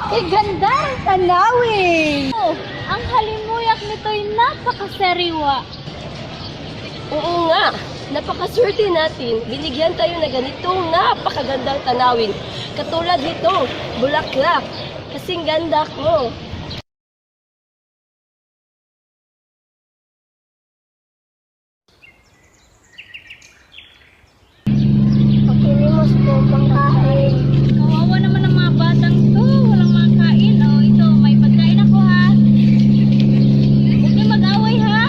Kay ganda ng tanawin! Oh, ang halimuyak nito'y napakasariwa. Oo nga, napakaswerte natin. Binigyan tayo na ganitong napakagandang tanawin. Katulad nito, bulaklak. Kasing ganda ko. Pakilimos po pangkain. Kawawa naman ang mga batang to. Walang makain. Oh, ito, may pagkain ako ha. Huwag niyo mag-away ha.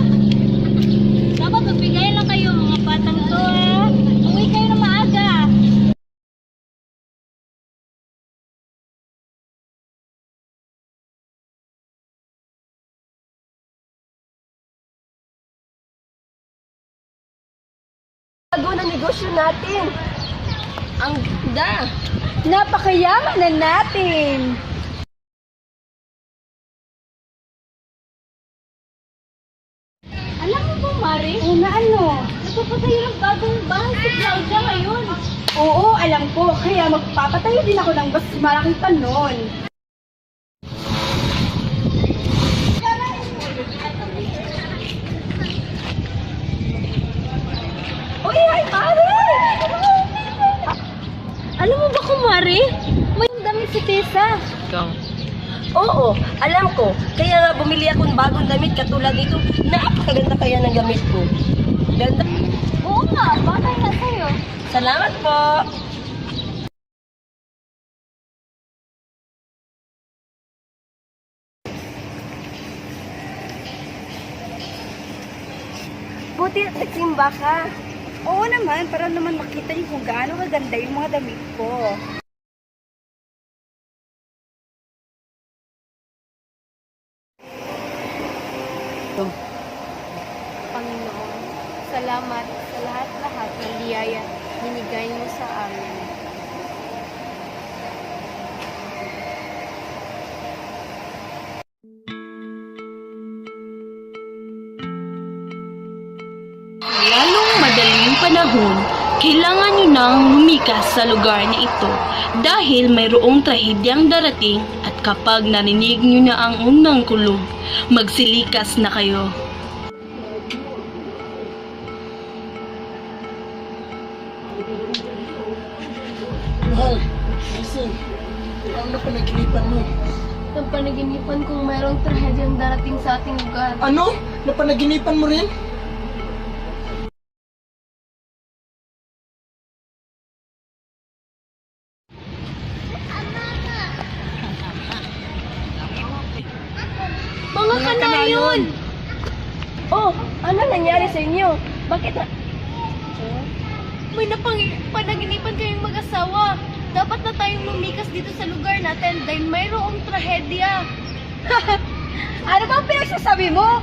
Dapat magbigayan lang kayo mga batang to ha. Uwi kayo na maaga. Bago na negosyo natin. Ang ganda. Napakayaman na natin. Alam mo ba, Mari? Na ano? Nagpapatayo ng bagong bahay si Claudia ngayon. Oo, alam ko. Kaya magpapatayo din ako ng mas malaking panon. Uy, hi, pare! Alam mo ba, Kumari? May damit si Tessa. Oo, alam ko. Kaya nga bumili ako ng bagong damit katulad nito. Napakaganda kaya ng gamit ko. Ganda. Oo nga, batay na sa'yo. Salamat po. Buti nagsimba ka. Oo naman, para naman makita niyo kung gaano kaganda yung mga damit ko. Panginoon, salamat sa lahat-lahat ng biyaya binigay mo sa amin. Lalong madaling panahon, kailangan nyo nang lumikas sa lugar na ito dahil mayroong trahedyang darating at kapag narinig nyo na ang unang kulog, magsilikas na kayo. Mahal, gising. Ano na panaginipan mo? Ang panaginipan kong mayroong trahedyang darating sa ating lugar. Ano? Napanaginipan mo rin? Mga kanayon! Oh, ano nangyari sa inyo? Bakit na... May panaginipan kayong mag-asawa. Dapat na tayong lumikas dito sa lugar natin dahil mayroong trahedya. Ano bang pinagsasabi mo?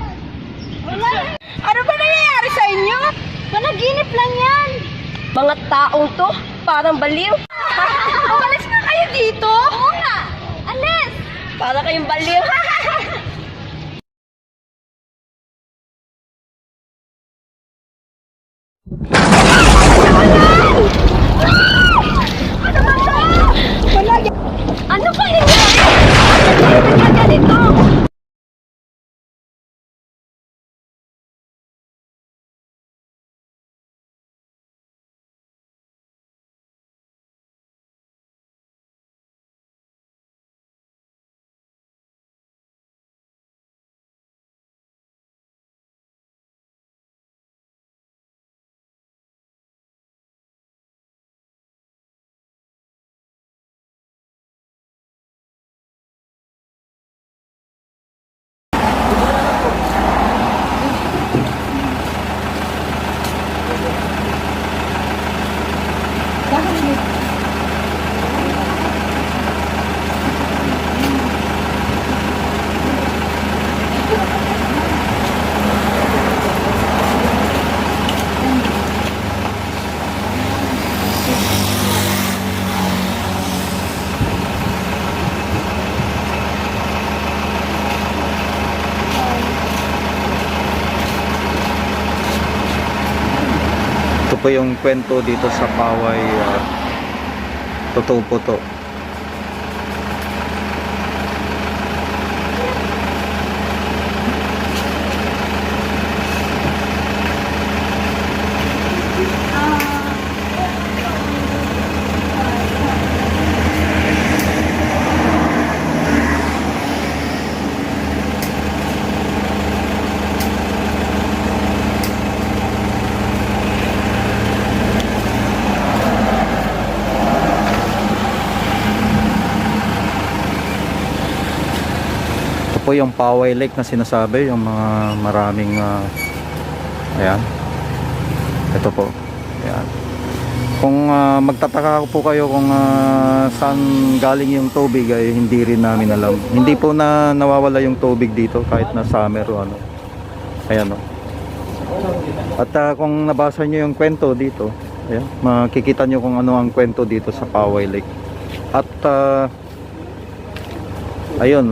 Wala. Ano ba nangyayari sa inyo? Panaginip lang yan. Mga taong to, parang baliw. Umalis na kayo dito. Oo nga. Alis. Para kayong baliw. Ano ba nangyari? Ano ba ganito? Ito po yung kwento dito sa Paway. Totoo po to. po yung Poway Lake na sinasabi, yung mga maraming ayan. Ito po. Ayan. Kung magtataka po kayo kung saan galing yung tubig, ay hindi rin namin alam. Hindi po na nawawala yung tubig dito kahit na summer o ano. Ayan o. At kung nabasa nyo yung kwento dito, ayan, makikita nyo kung ano ang kwento dito sa Poway Lake. At ayun,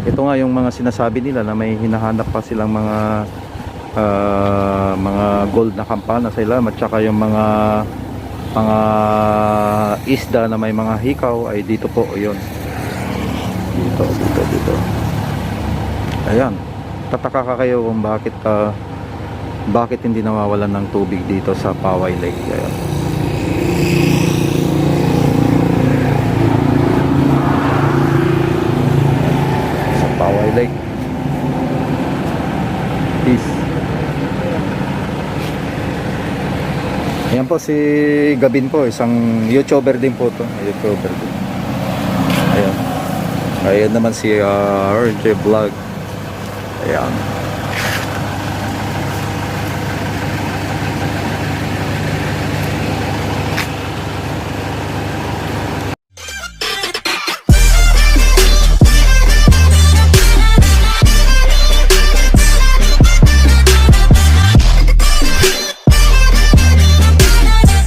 ito nga yung mga sinasabi nila na may hinahanap pa silang mga gold na kampana sa ilalim, at saka yung mga isda na may mga hikaw ay dito po, yun. Dito. Ayan. Tataka ka kayo kung bakit hindi nawawalan ng tubig dito sa Poway Lake. Ayan. Sa Poway Lake. Peace. Ayan po si Gabin po, isang YouTuber din po to. YouTuber din. Ayan. Ayan naman si RJ Vlog. Ayan.